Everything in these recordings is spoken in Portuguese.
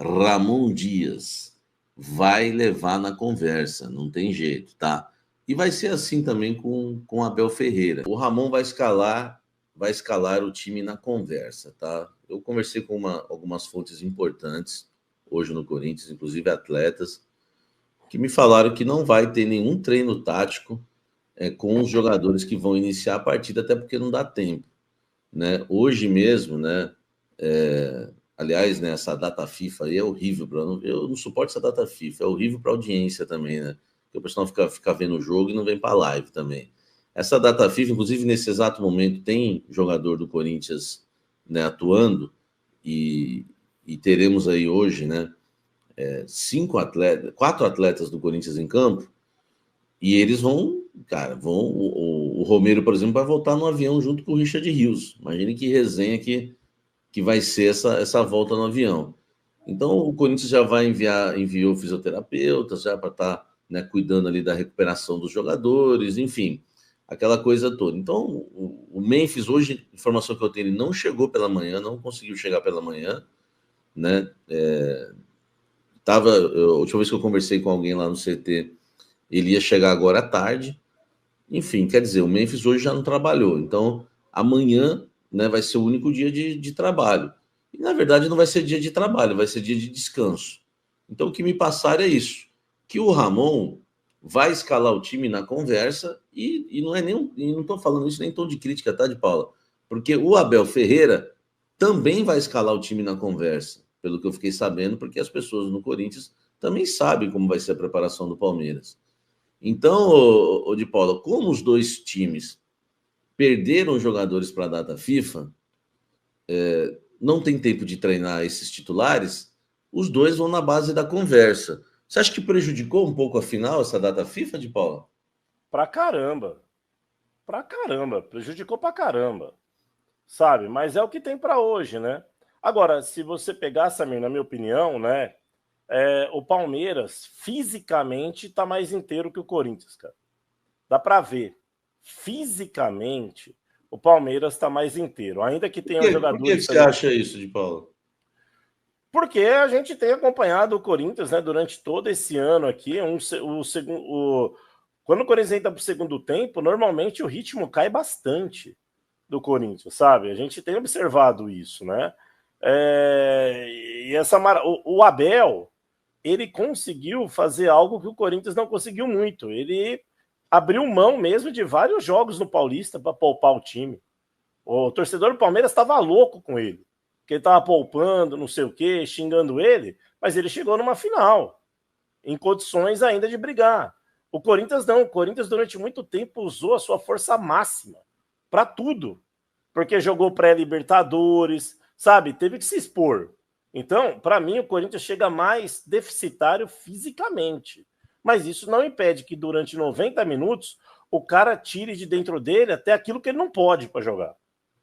Ramon Dias vai levar na conversa, não tem jeito, tá? E vai ser assim também com Abel Ferreira. O Ramon vai escalar o time na conversa, tá? Eu conversei com algumas fontes importantes hoje no Corinthians, inclusive atletas, que me falaram que não vai ter nenhum treino tático com os jogadores que vão iniciar a partida, até porque não dá tempo, né? Hoje mesmo, né? Aliás, né, essa data FIFA aí é horrível. Eu não suporto essa data FIFA, é horrível para a audiência também, né? Porque o pessoal fica vendo o jogo e não vem para a live também. Essa data FIFA, inclusive nesse exato momento, tem jogador do Corinthians, né, atuando, e teremos aí hoje, né, 4 atletas do Corinthians em campo, e eles vão, cara, o Romero, por exemplo, vai voltar no avião junto com o Richard Rios. Imagine que resenha que vai ser essa volta no avião. Então, o Corinthians já enviou fisioterapeutas já para estar, né, cuidando ali da recuperação dos jogadores, enfim, aquela coisa toda. Então, o Memphis, hoje, informação que eu tenho, ele não chegou pela manhã, não conseguiu chegar pela manhã, né? A última vez que eu conversei com alguém lá no CT, ele ia chegar agora à tarde. Enfim, quer dizer, o Memphis hoje já não trabalhou. Então, amanhã, né, vai ser o único dia de trabalho. E, na verdade, não vai ser dia de trabalho, vai ser dia de descanso. Então, o que me passaram é isso, que o Ramon vai escalar o time na conversa e não é nem e não estou falando isso nem em tom de crítica, tá, de Paula? Porque o Abel Ferreira também vai escalar o time na conversa, pelo que eu fiquei sabendo, porque as pessoas no Corinthians também sabem como vai ser a preparação do Palmeiras. Então, de Paula, como os dois times perderam jogadores para a data FIFA, não tem tempo de treinar esses titulares, os dois vão na base da conversa. Você acha que prejudicou um pouco a final, essa data FIFA, de Paula? Pra caramba. Pra caramba. Prejudicou pra caramba. Sabe? Mas é o que tem para hoje, né? Agora, se você pegar, Samir, na minha opinião, né? O Palmeiras fisicamente tá mais inteiro que o Corinthians, cara. Dá para ver. Fisicamente, o Palmeiras tá mais inteiro. Ainda que tenham jogadores... Por que você acha isso, de Paula? Porque a gente tem acompanhado o Corinthians, né, durante todo esse ano aqui. Quando o Corinthians entra para o segundo tempo, normalmente o ritmo cai bastante do Corinthians, sabe? A gente tem observado isso, né? O Abel, ele conseguiu fazer algo que o Corinthians não conseguiu muito. Ele abriu mão mesmo de vários jogos no Paulista para poupar o time. O torcedor do Palmeiras estava louco com ele, que ele estava poupando, não sei o quê, xingando ele, mas ele chegou numa final, em condições ainda de brigar. O Corinthians não, o Corinthians durante muito tempo usou a sua força máxima para tudo, porque jogou pré-Libertadores, sabe, teve que se expor. Então, para mim, o Corinthians chega mais deficitário fisicamente, mas isso não impede que durante 90 minutos o cara tire de dentro dele até aquilo que ele não pode para jogar.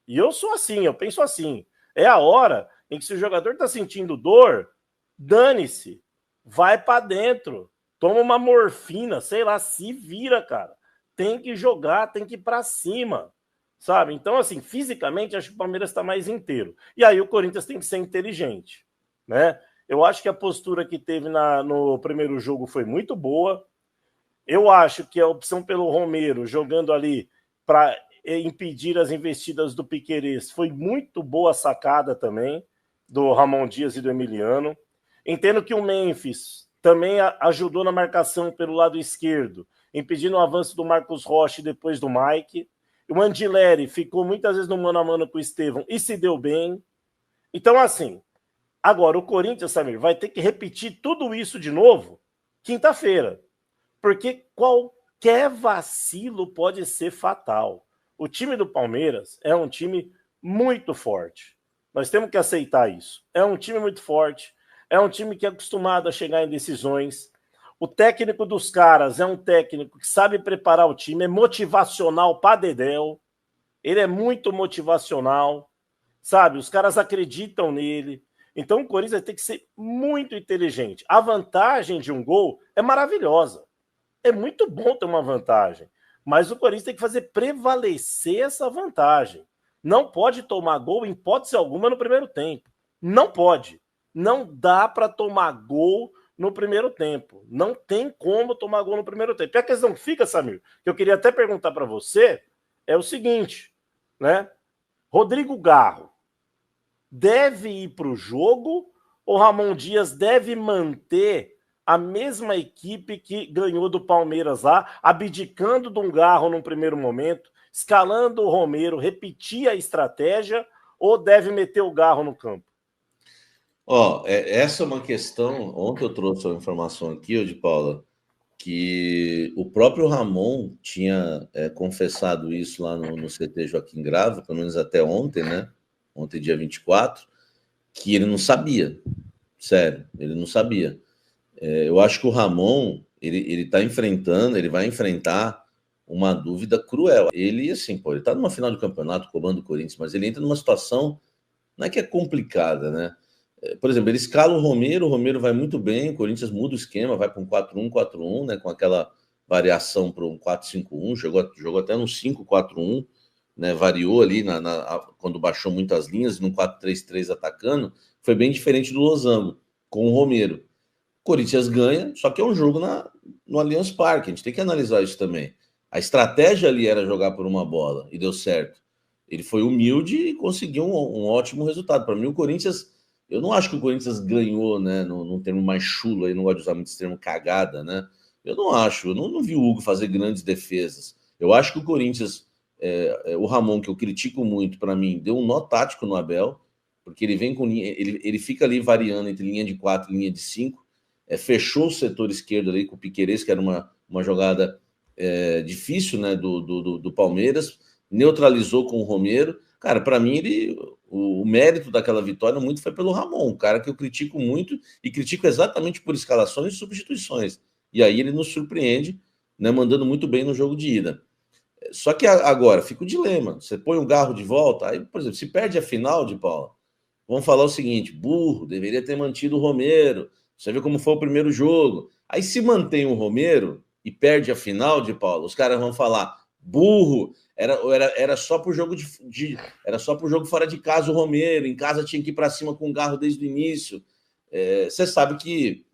E eu sou assim, eu penso assim. É a hora em que se o jogador está sentindo dor, dane-se, vai para dentro, toma uma morfina, sei lá, se vira, cara. Tem que jogar, tem que ir para cima, sabe? Então, assim, fisicamente, acho que o Palmeiras está mais inteiro. E aí o Corinthians tem que ser inteligente, né? Eu acho que a postura que teve no primeiro jogo foi muito boa. Eu acho que a opção pelo Romero, jogando ali para impedir as investidas do Piquerez, foi muito boa sacada também, do Ramon Dias e do Emiliano. Entendo que o Memphis também ajudou na marcação pelo lado esquerdo, impedindo o avanço do Marcos Rocha depois do Mike. O Andileri ficou muitas vezes no mano a mano com o Estevão e se deu bem. Então, assim, agora o Corinthians, Samir, vai ter que repetir tudo isso de novo quinta-feira, porque qualquer vacilo pode ser fatal. O time do Palmeiras é um time muito forte. Nós temos que aceitar isso. É um time muito forte, é um time que é acostumado a chegar em decisões. O técnico dos caras é um técnico que sabe preparar o time, é motivacional para dedéu. Ele é muito motivacional, sabe? Os caras acreditam nele. Então o Corinthians vai ter que ser muito inteligente. A vantagem de um gol é maravilhosa. É muito bom ter uma vantagem, mas o Corinthians tem que fazer prevalecer essa vantagem. Não pode tomar gol em hipótese alguma no primeiro tempo. Não pode. Não dá para tomar gol no primeiro tempo. Não tem como tomar gol no primeiro tempo. E a questão que fica, Samir, que eu queria até perguntar para você, é o seguinte, né? Rodrigo Garro deve ir para o jogo ou Ramon Dias deve manter a mesma equipe que ganhou do Palmeiras lá, abdicando de um Garro no primeiro momento, escalando o Romero, repetir a estratégia, ou deve meter o Garro no campo? Essa é uma questão. Ontem eu trouxe uma informação aqui, de Paula, que o próprio Ramon tinha confessado isso lá no CT Joaquim Grava, pelo menos até ontem, né? Ontem, dia 24, que ele não sabia. Sério, ele não sabia. Eu acho que o Ramon, ele tá enfrentando, ele vai enfrentar uma dúvida cruel. Ele, assim, pô, ele tá numa final de campeonato, comando o Corinthians, mas ele entra numa situação, não é que é complicada, né? Por exemplo, ele escala o Romero vai muito bem, o Corinthians muda o esquema, vai para um 4-1-4-1, né, com aquela variação para um 4-5-1, jogou até no 5-4-1, né, variou ali quando baixou muitas linhas, no 4-3-3 atacando, foi bem diferente do Losango, com o Romero. O Corinthians ganha, só que é um jogo no Allianz Parque, a gente tem que analisar isso também. A estratégia ali era jogar por uma bola, e deu certo. Ele foi humilde e conseguiu um ótimo resultado. Para mim, o Corinthians... Eu não acho que o Corinthians ganhou, né? Num termo mais chulo, aí não gosto de usar muito esse termo cagada, né? Eu não acho, eu não vi o Hugo fazer grandes defesas. Eu acho que o Corinthians, o Ramon, que eu critico muito, para mim, deu um nó tático no Abel, porque ele vem com linha, ele fica ali variando entre linha de 4 e linha de 5, fechou o setor esquerdo ali com o Piquerez, que era uma jogada difícil, né? Do Palmeiras, neutralizou com o Romero. Cara, para mim, o mérito daquela vitória muito foi pelo Ramon, um cara que eu critico muito e critico exatamente por escalações e substituições. E aí ele nos surpreende, né, mandando muito bem no jogo de ida. Só que agora fica o dilema. Você põe o Garro de volta, aí, por exemplo, se perde a final de Paula, vamos falar o seguinte: burro, deveria ter mantido o Romero. Você vê como foi o primeiro jogo. Aí se mantém o Romero e perde a final de Paula, os caras vão falar: burro, era só pro jogo era só pro jogo fora de casa o Romero, em casa tinha que ir para cima com o Garro desde o início. Você sabe que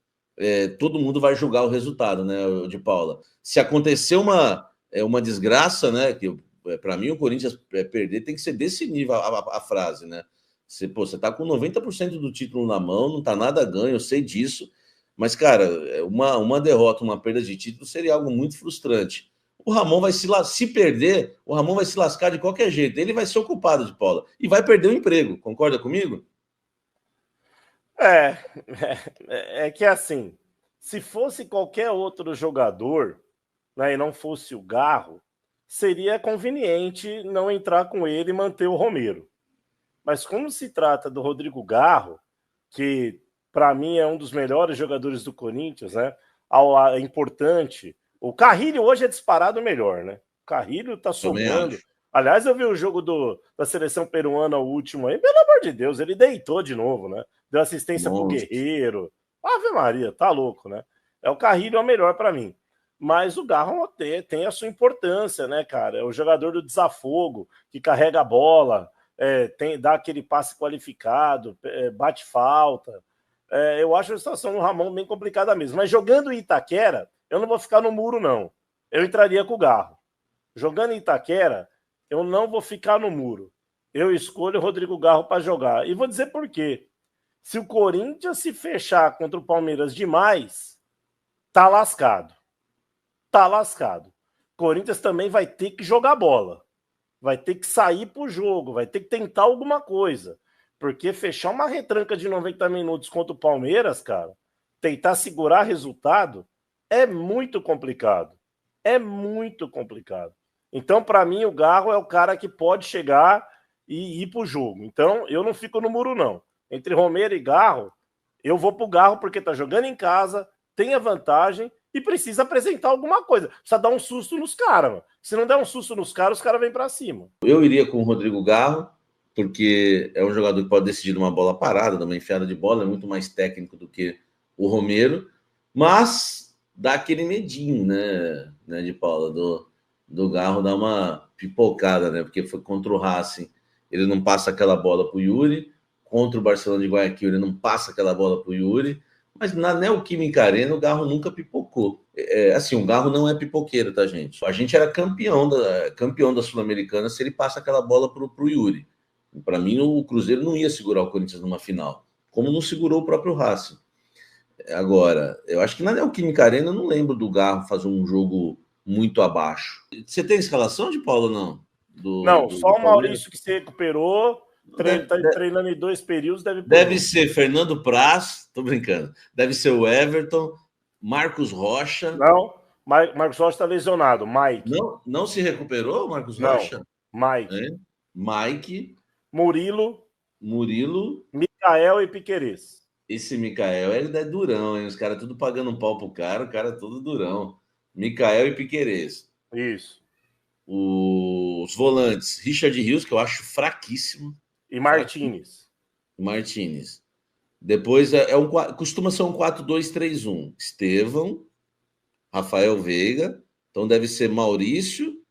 todo mundo vai julgar o resultado, né, de Paula. Se acontecer uma desgraça, né, que para mim o Corinthians perder tem que ser desse nível a frase, né? Você tá com 90% do título na mão, não tá nada ganho, eu sei disso, mas, cara, uma derrota, uma perda de título seria algo muito frustrante. O Ramon vai se perder, o Ramon vai se lascar de qualquer jeito. Ele vai ser o culpado de Paula e vai perder o emprego. Concorda comigo? É que assim, se fosse qualquer outro jogador, né, e não fosse o Garro, seria conveniente não entrar com ele e manter o Romero. Mas como se trata do Rodrigo Garro, que para mim é um dos melhores jogadores do Corinthians, né? É importante. O Carrilho hoje é disparado melhor, né? O Carrilho tá sobrando. Aliás, eu vi o jogo da seleção peruana, o último aí, pelo amor de Deus, ele deitou de novo, né? Deu assistência pro Guerreiro. Ave Maria, tá louco, né? O Carrilho é o melhor para mim. Mas o Garro tem a sua importância, né, cara? É o jogador do desafogo, que carrega a bola, dá aquele passe qualificado, bate falta. Eu acho a situação do Ramon bem complicada mesmo. Mas jogando em Itaquera, eu não vou ficar no muro, não. Eu entraria com o Garro. Jogando em Itaquera, eu não vou ficar no muro. Eu escolho o Rodrigo Garro para jogar. E vou dizer por quê. Se o Corinthians se fechar contra o Palmeiras demais, tá lascado. Tá lascado. O Corinthians também vai ter que jogar bola. Vai ter que sair pro jogo, vai ter que tentar alguma coisa. Porque fechar uma retranca de 90 minutos contra o Palmeiras, cara, tentar segurar resultado, é muito complicado. É muito complicado. Então, para mim, o Garro é o cara que pode chegar e ir pro jogo. Então, eu não fico no muro, não. Entre Romero e Garro, eu vou pro Garro porque tá jogando em casa, tem a vantagem e precisa apresentar alguma coisa. Precisa dar um susto nos caras, mano. Se não der um susto nos caras, os caras vêm para cima. Eu iria com o Rodrigo Garro, porque é um jogador que pode decidir uma bola parada, uma enfiada de bola, é muito mais técnico do que o Romero, mas dá aquele medinho, né de Paula, do Garro dar uma pipocada, né? Porque foi contra o Racing, ele não passa aquela bola pro Yuri, contra o Barcelona de Guayaquil, ele não passa aquela bola para o Yuri, mas na Neoquímica Arena o Garro nunca pipocou. Assim, o Garro não é pipoqueiro, tá, gente? A gente era campeão da Sul-Americana se ele passa aquela bola para o Yuri. Para mim, o Cruzeiro não ia segurar o Corinthians numa final, como não segurou o próprio Racing. Agora, eu acho que na Neoquímica Arena eu não lembro do Garro fazer um jogo muito abaixo. Você tem escalação de Paulo, não? Não, só o Maurício que se recuperou, tá treinando em 2 períodos, deve ser Fernando Praz, tô brincando. Deve ser o Everton, Marcos Rocha. Não, Marcos Rocha está lesionado. Mike. Não se recuperou, Marcos Rocha? Mike. Mike. Murilo. Micael e Piquerez. Esse Micael, ele é durão, hein? Os caras tudo pagando um pau pro cara, o cara é todo durão. Micael e Piquerez. Isso. Os volantes, Richard Rios, que eu acho fraquíssimo. E Martínez. Depois costuma ser um 4-2-3-1. Estevão, Rafael Veiga. Então deve ser Maurício.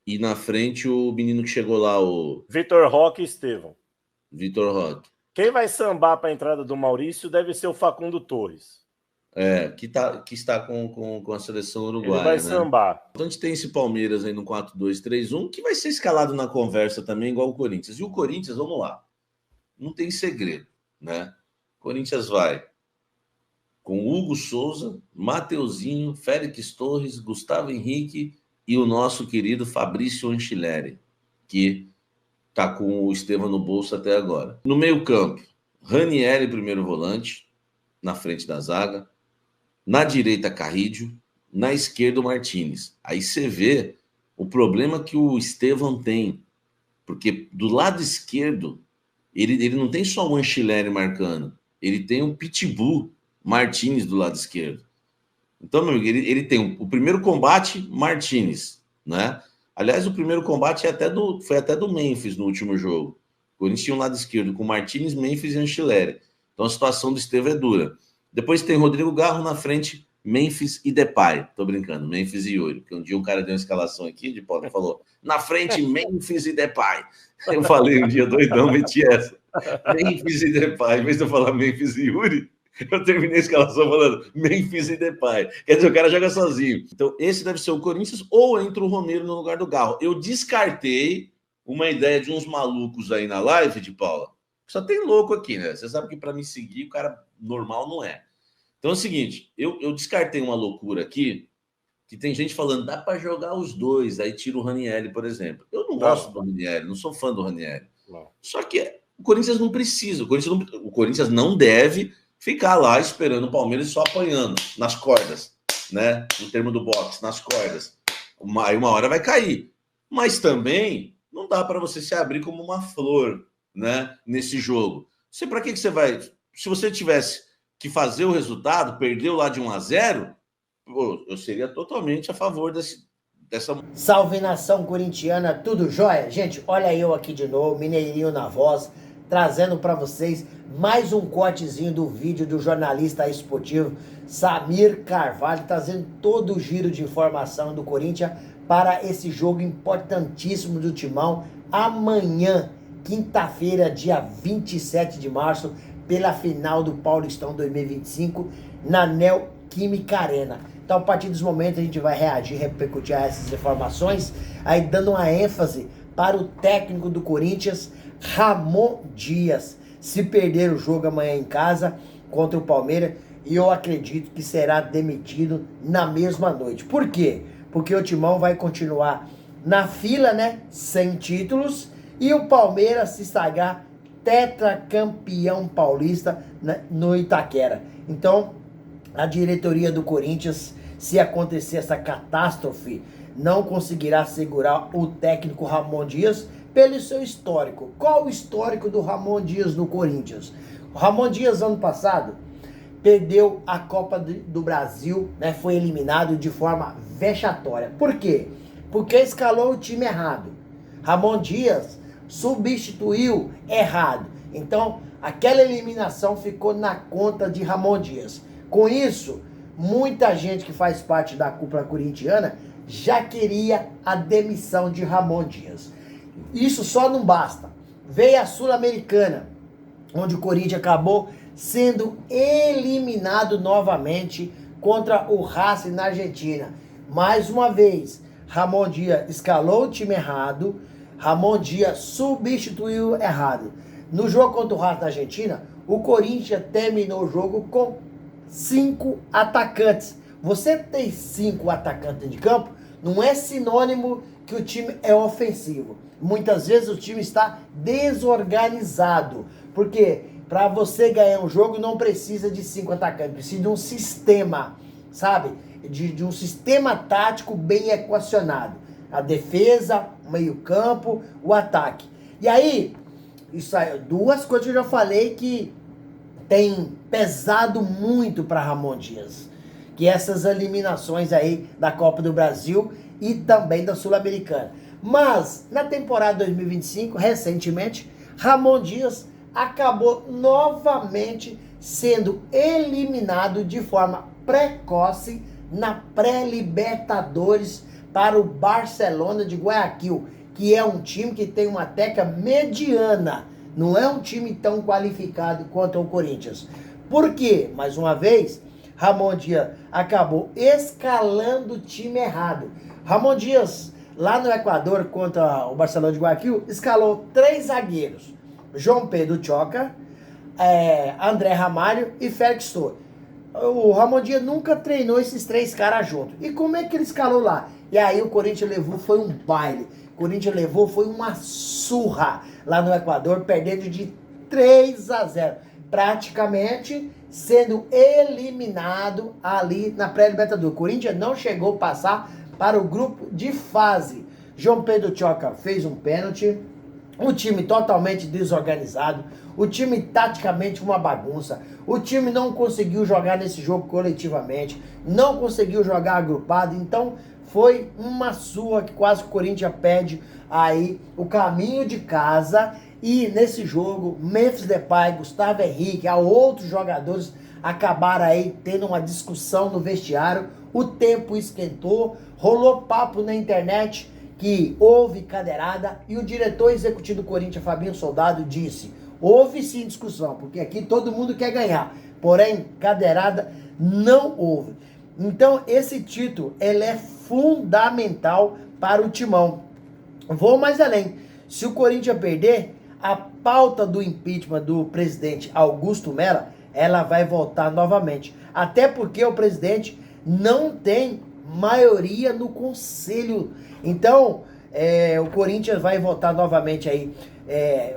E na frente o menino que chegou lá, o Vitor Roque e Estevão. Vitor Roque. Quem vai sambar para a entrada do Maurício deve ser o Facundo Torres. Que está com a seleção uruguaia. Ele vai sambar. Então a gente tem esse Palmeiras aí no 4-2-3-1, que vai ser escalado na conversa também, igual o Corinthians. E o Corinthians, vamos lá, não tem segredo, né? O Corinthians vai com Hugo Souza, Mateuzinho, Félix Torres, Gustavo Henrique e o nosso querido Fabrício Anchileri, que está com o Estevão no bolso até agora. No meio-campo, Ranieri, primeiro volante, na frente da zaga. Na direita, Carrídio. Na esquerda, o Martínez. Aí você vê o problema que o Estevão tem. Porque do lado esquerdo, ele não tem só o Anchileri marcando. Ele tem o Pitbull Martínez do lado esquerdo. Então, meu amigo, ele tem o primeiro combate, Martínez, né? Aliás, o primeiro combate foi até do Memphis no último jogo. O Corinthians tinha um lado esquerdo com Martínez, Memphis e Anchileri. Então a situação do Estevão é dura. Depois tem Rodrigo Garro na frente, Memphis e Depay. Tô brincando, Memphis e Yuri. Porque um dia um cara deu uma escalação aqui de Paulo e falou: na frente, Memphis e Depay. Eu falei um dia doidão, meti essa. Memphis e Depay. Em vez de eu falar Memphis e Yuri, eu terminei a escalação falando Memphis e Depay. Quer dizer, o cara joga sozinho. Então, esse deve ser o Corinthians ou entra o Romero no lugar do Garro. Eu descartei uma ideia de uns malucos aí na live de Paula. Só tem louco aqui, né? Você sabe que para me seguir, o cara normal não é. Então é o seguinte, eu descartei uma loucura aqui, que tem gente falando, dá para jogar os dois, aí tira o Ranieri, por exemplo. Eu não gosto do Ranieri, não sou fã do Ranieri. Só que o Corinthians não precisa, o Corinthians não deve ficar lá esperando o Palmeiras só apanhando nas cordas, né? No termo do boxe, nas cordas. Aí uma hora vai cair. Mas também não dá para você se abrir como uma flor, né? Nesse jogo. Para que você vai... Se você tivesse que fazer o resultado, perdeu lá de 1-0, eu seria totalmente a favor dessa... Salve, nação corintiana, tudo jóia? Gente, olha eu aqui de novo, Mineirinho na voz, trazendo para vocês mais um cortezinho do vídeo do jornalista esportivo Samir Carvalho, trazendo todo o giro de informação do Corinthians para esse jogo importantíssimo do Timão, amanhã, quinta-feira, dia 27 de março, pela final do Paulistão 2025, na Neoquímica Arena. Então, a partir desse momento, a gente vai reagir, repercutir a essas informações, aí dando uma ênfase para o técnico do Corinthians, Ramon Dias. Se perder o jogo amanhã em casa contra o Palmeiras, eu acredito que será demitido na mesma noite. Por quê? Porque o Timão vai continuar na fila, né, sem títulos, e o Palmeiras se sagrar tetracampeão paulista no Itaquera. Então, a diretoria do Corinthians, se acontecer essa catástrofe, não conseguirá segurar o técnico Ramon Dias pelo seu histórico. Qual o histórico do Ramon Dias no Corinthians? O Ramon Dias, ano passado, perdeu a Copa do Brasil, né? Foi eliminado de forma vexatória. Por quê? Porque escalou o time errado. Ramon Dias substituiu errado. Então, aquela eliminação ficou na conta de Ramon Dias. Com isso, muita gente que faz parte da cúpula corintiana já queria a demissão de Ramon Dias. Isso só não basta. Veio a Sul-Americana. onde o Corinthians acabou sendo eliminado novamente contra o Racing na Argentina. Mais uma vez, Ramon Dias escalou o time errado, Ramon Dias substituiu errado. No jogo contra o Racing na Argentina, o Corinthians terminou o jogo com 5 atacantes. Você tem 5 atacantes de campo, não é sinônimo que o time é ofensivo. Muitas vezes o time está desorganizado, porque para você ganhar um jogo não precisa de 5 atacantes, precisa de um sistema, sabe? De um sistema tático bem equacionado. A defesa, o meio-campo, o ataque. E aí, isso aí, 2 coisas que eu já falei que tem pesado muito para Ramon Dias, que essas eliminações aí da Copa do Brasil e também da Sul-Americana. Mas, na temporada 2025, recentemente, Ramon Dias acabou novamente sendo eliminado de forma precoce na pré-Libertadores para o Barcelona de Guayaquil, que é um time que tem uma técnica mediana, não é um time tão qualificado quanto o Corinthians. Por quê? Mais uma vez, Ramon Dias acabou escalando o time errado. Ramon Dias, lá no Equador, contra o Barcelona de Guayaquil, escalou 3 zagueiros. João Pedro Choca, André Ramalho e Félix Torres. O Ramon Dias nunca treinou esses 3 caras juntos. E como é que ele escalou lá? E aí o Corinthians levou, foi um baile. O Corinthians levou, foi uma surra lá no Equador, perdendo de 3-0. Praticamente sendo eliminado ali na pré-Libertadores. O Corinthians não chegou a passar para o grupo de fase. João Pedro Choca fez um pênalti. O time totalmente desorganizado, o time taticamente uma bagunça, o time não conseguiu jogar nesse jogo coletivamente, não conseguiu jogar agrupado, então foi uma surra que quase o Corinthians perde aí o caminho de casa. E nesse jogo, Memphis Depay, Gustavo Henrique, a outros jogadores acabaram aí tendo uma discussão no vestiário, o tempo esquentou, rolou papo na internet que houve cadeirada, e o diretor executivo do Corinthians, Fabinho Soldado, disse: houve sim discussão, porque aqui todo mundo quer ganhar, porém cadeirada não houve. Então esse título, ele é fundamental para o Timão. Vou mais além, se o Corinthians perder, a pauta do impeachment do presidente Augusto Melo, ela vai voltar novamente, até porque o presidente não tem maioria no conselho. Então, o Corinthians vai voltar novamente aí,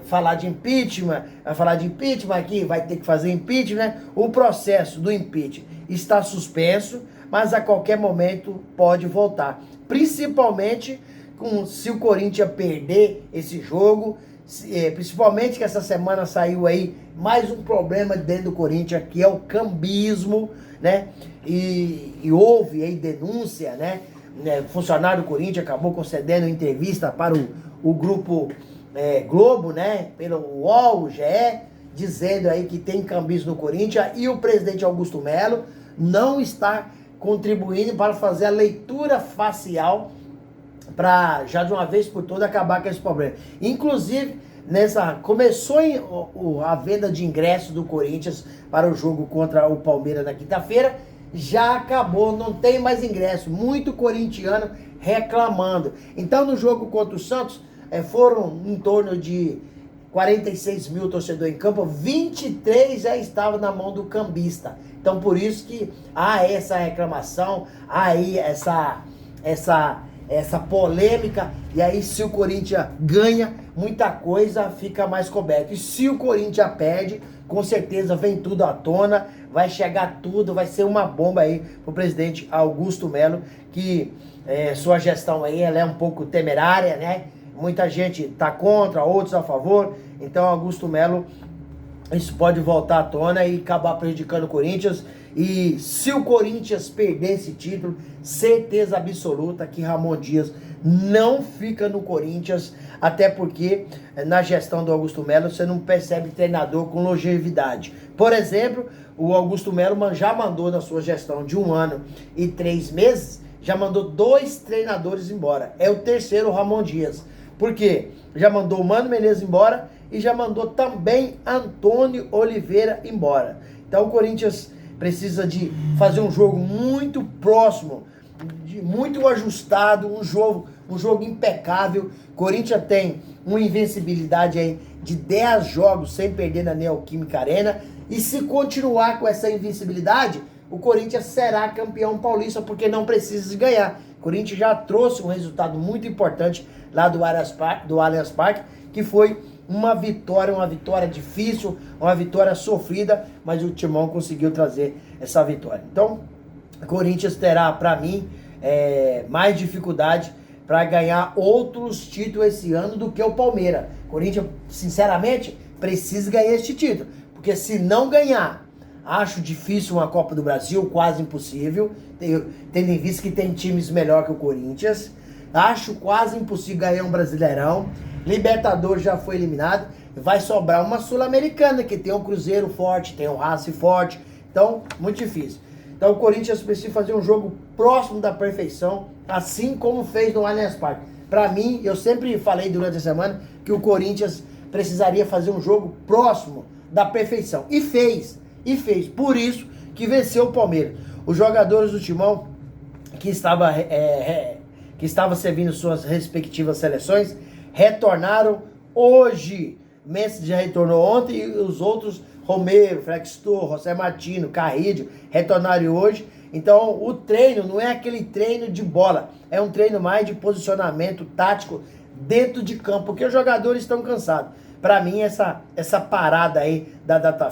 falar de impeachment, vai falar de impeachment aqui, vai ter que fazer impeachment, né? O processo do impeachment está suspenso, mas a qualquer momento pode voltar. Principalmente se o Corinthians perder esse jogo, principalmente que essa semana saiu aí mais um problema dentro do Corinthians, que é o cambismo, né? E houve aí denúncia, né? Funcionário do Corinthians acabou concedendo entrevista para o grupo Globo, né? Pelo UOL, GE, dizendo aí que tem cambismo no Corinthians, e o presidente Augusto Melo não está contribuindo para fazer a leitura facial para já de uma vez por todas acabar com esse problema. Inclusive, começou a venda de ingressos do Corinthians para o jogo contra o Palmeiras na quinta-feira, já acabou, não tem mais ingresso, muito corintiano reclamando. Então no jogo contra o Santos, foram em torno de 46 mil torcedores em campo, 23 já estavam na mão do cambista. Então por isso que há essa reclamação, há aí essa polêmica, e aí se o Corinthians ganha, muita coisa fica mais coberta. E se o Corinthians perde, com certeza vem tudo à tona, vai chegar tudo, vai ser uma bomba aí pro presidente Augusto Melo, que sua gestão aí, ela é um pouco temerária, né? Muita gente tá contra, outros a favor. Então Augusto Melo, isso pode voltar à tona e acabar prejudicando o Corinthians. E se o Corinthians perder esse título, certeza absoluta que Ramon Dias não fica no Corinthians, até porque na gestão do Augusto Melo você não percebe treinador com longevidade. Por exemplo, o Augusto Melo já mandou na sua gestão de 1 ano e 3 meses, já mandou 2 treinadores embora. É o terceiro Ramon Dias. Por quê? Já mandou o Mano Menezes embora e já mandou também Antônio Oliveira embora. Então o Corinthians precisa de fazer um jogo muito próximo, muito ajustado, um jogo impecável. Corinthians tem uma invencibilidade aí de 10 jogos sem perder na Neoquímica Arena. E se continuar com essa invencibilidade, o Corinthians será campeão paulista, porque não precisa de ganhar. O Corinthians já trouxe um resultado muito importante lá do Allianz Parque, que foi uma vitória difícil, uma vitória sofrida, mas o Timão conseguiu trazer essa vitória. Então, o Corinthians terá, para mim, mais dificuldade para ganhar outros títulos esse ano do que o Palmeiras. O Corinthians, sinceramente, precisa ganhar este título, porque se não ganhar, acho difícil uma Copa do Brasil, quase impossível, tendo em vista que tem times melhor que o Corinthians. Acho quase impossível ganhar um Brasileirão. Libertadores já foi eliminado. Vai sobrar uma Sul-Americana, que tem um Cruzeiro forte, tem um Racing forte. Então, muito difícil. Então, o Corinthians precisa fazer um jogo próximo da perfeição, assim como fez no Allianz Parque. Para mim, eu sempre falei durante a semana que o Corinthians precisaria fazer um jogo próximo da perfeição. E fez. Por isso que venceu o Palmeiras. Os jogadores do Timão, que estava servindo suas respectivas seleções, retornaram hoje. Messi já retornou ontem e os outros, Romero, Flextor, José Martino, Carrídio, retornaram hoje. Então o treino não é aquele treino de bola, é um treino mais de posicionamento tático dentro de campo, porque os jogadores estão cansados. Para mim, essa parada aí da data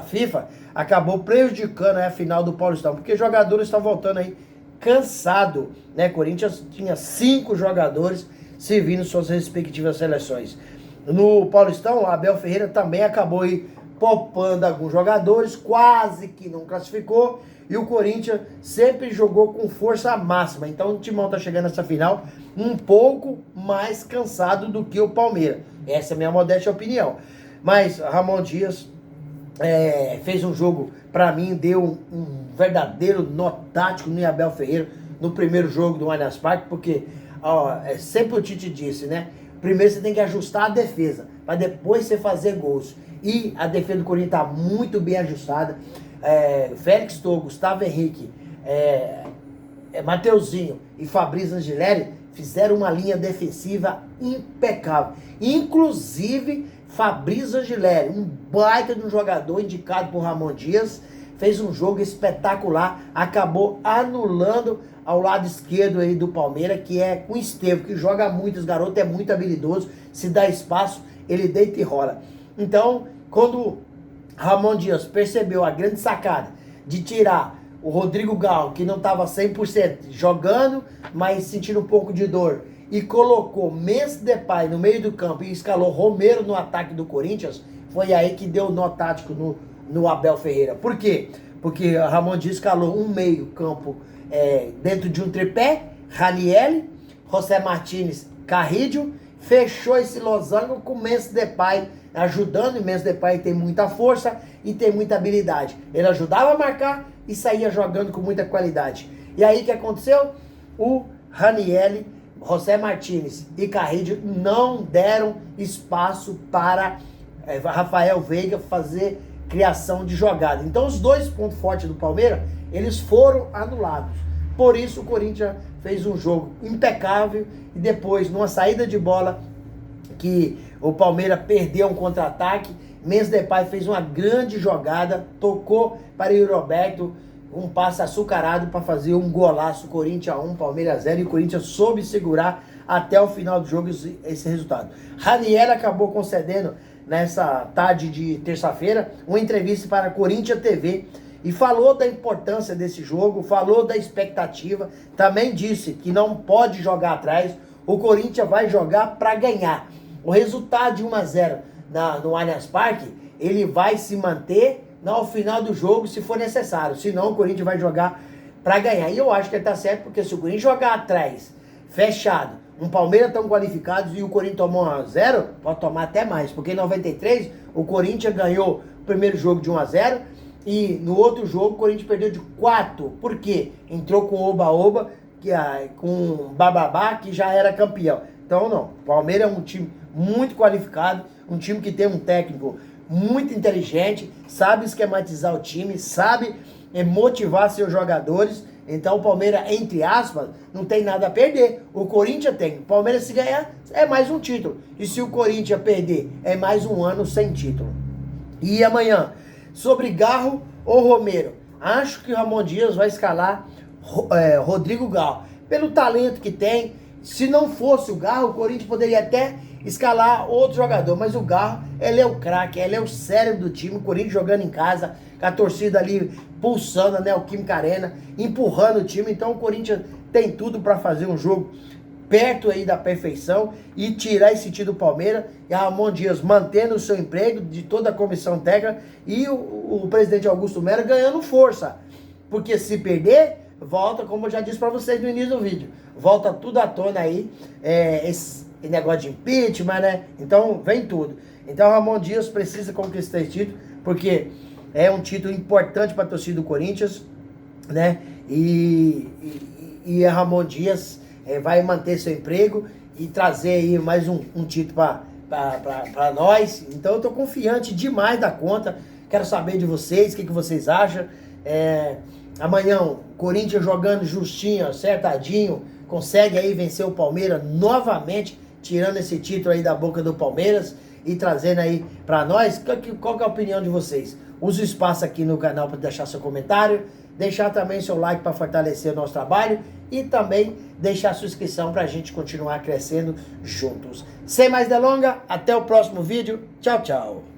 FIFA acabou prejudicando a final do Paulistão, porque os jogadores estão voltando aí cansado, né? Corinthians tinha 5 jogadores servindo suas respectivas seleções. No Paulistão, Abel Ferreira também acabou aí poupando alguns jogadores, quase que não classificou, e o Corinthians sempre jogou com força máxima. Então o Timão tá chegando nessa final um pouco mais cansado do que o Palmeiras. Essa é a minha modesta opinião. Mas Ramon Dias fez um jogo, para mim, deu um verdadeiro nó tático no Abel Ferreira no primeiro jogo do Allianz Parque, porque sempre o Tite disse, né? Primeiro você tem que ajustar a defesa, para depois você fazer gols. E a defesa do Corinthians está muito bem ajustada. Félix Torres, Gustavo Henrique, Mateuzinho e Fabrício Angeleri fizeram uma linha defensiva impecável. Inclusive, Fabrício Angeleri, um baita de um jogador indicado por Ramon Dias, fez um jogo espetacular, acabou anulando ao lado esquerdo aí do Palmeiras, que é com o Estevam, que joga muito, os garotos é muito habilidoso, se dá espaço, ele deita e rola. Então, quando Ramon Dias percebeu a grande sacada de tirar o Rodrigo Galo, que não estava 100% jogando, mas sentindo um pouco de dor, e colocou Memphis Depay no meio do campo e escalou Romero no ataque do Corinthians, foi aí que deu nó tático no Abel Ferreira. Por quê? Porque Ramon Dias escalou um meio campo dentro de um tripé, Ranieri, José Martínez, Carrídio, fechou esse losango com Memphis Depay ajudando, e Memphis Depay tem muita força e tem muita habilidade. Ele ajudava a marcar e saía jogando com muita qualidade. E aí o que aconteceu? O Ranieri, José Martínez e Carrídio não deram espaço para Rafael Veiga fazer criação de jogada. Então os dois pontos fortes do Palmeiras, eles foram anulados. Por isso o Corinthians fez um jogo impecável e depois, numa saída de bola, que o Palmeiras perdeu um contra-ataque, Memphis Depay fez uma grande jogada, tocou para o Roberto, um passe açucarado para fazer um golaço, Corinthians 1, Palmeiras 0, e o Corinthians soube segurar até o final do jogo esse resultado. Ranieri acabou concedendo, nessa tarde de terça-feira, uma entrevista para a Corinthians TV e falou da importância desse jogo, falou da expectativa, também disse que não pode jogar atrás, o Corinthians vai jogar para ganhar. O resultado de 1-0 no Allianz Parque, ele vai se manter ao final do jogo, se for necessário. Senão, o Corinthians vai jogar para ganhar. E eu acho que ele tá certo, porque se o Corinthians jogar atrás, fechado, um Palmeiras tão qualificados e o Corinthians tomou 1-0, pode tomar até mais. Porque em 93, o Corinthians ganhou o primeiro jogo de 1-0 e no outro jogo o Corinthians perdeu de 4. Por quê? Entrou com Oba-Oba, com Bababá, que já era campeão. Então, não. O Palmeiras é um time muito qualificado, um time que tem um técnico muito inteligente, sabe esquematizar o time, sabe motivar seus jogadores. Então o Palmeiras, entre aspas, não tem nada a perder. O Corinthians tem. O Palmeiras, se ganhar, é mais um título. E se o Corinthians perder, é mais um ano sem título. E amanhã, sobre Garro ou Romero, acho que o Ramon Dias vai escalar Rodrigo Garro. Pelo talento que tem, se não fosse o Garro, o Corinthians poderia até escalar outro jogador. Mas o Garro, ele é o craque, ele é o cérebro do time. O Corinthians jogando em casa, com a torcida ali pulsando, né, o Química Arena, empurrando o time. Então o Corinthians tem tudo para fazer um jogo perto aí da perfeição e tirar esse título do Palmeiras. E a Ramon Dias mantendo o seu emprego de toda a comissão técnica e o presidente Augusto Melo ganhando força. Porque se perder, volta, como eu já disse para vocês no início do vídeo, volta tudo à tona aí, esse negócio de impeachment, né? Então vem tudo. Então o Ramon Dias precisa conquistar esse título, porque é um título importante para a torcida do Corinthians, né? E a Ramon Dias vai manter seu emprego e trazer aí mais um título para nós. Então eu tô confiante demais da conta. Quero saber de vocês, o que vocês acham. Amanhã o Corinthians jogando justinho, acertadinho, consegue aí vencer o Palmeiras novamente, tirando esse título aí da boca do Palmeiras e trazendo aí para nós. Qual que é a opinião de vocês? Use o espaço aqui no canal para deixar seu comentário, deixar também seu like para fortalecer o nosso trabalho e também deixar sua inscrição para a gente continuar crescendo juntos. Sem mais delongas, até o próximo vídeo. Tchau, tchau.